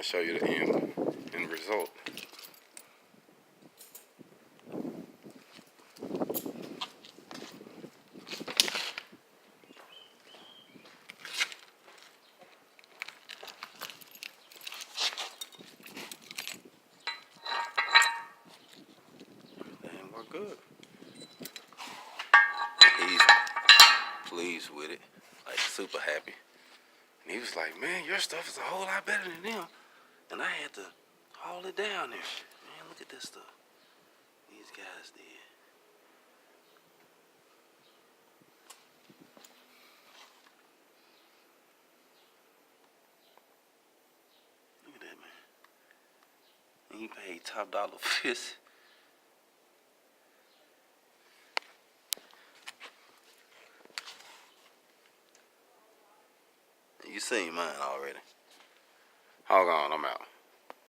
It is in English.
to show you the end result. And we're good. He's pleased with it, like super happy. And he was like, man, your stuff is a whole lot better than them. And I had to haul it down there. Man, look at this stuff these guys did. Look at that, man. And he paid top dollar for this. You seen mine already. Hold on, I'm out.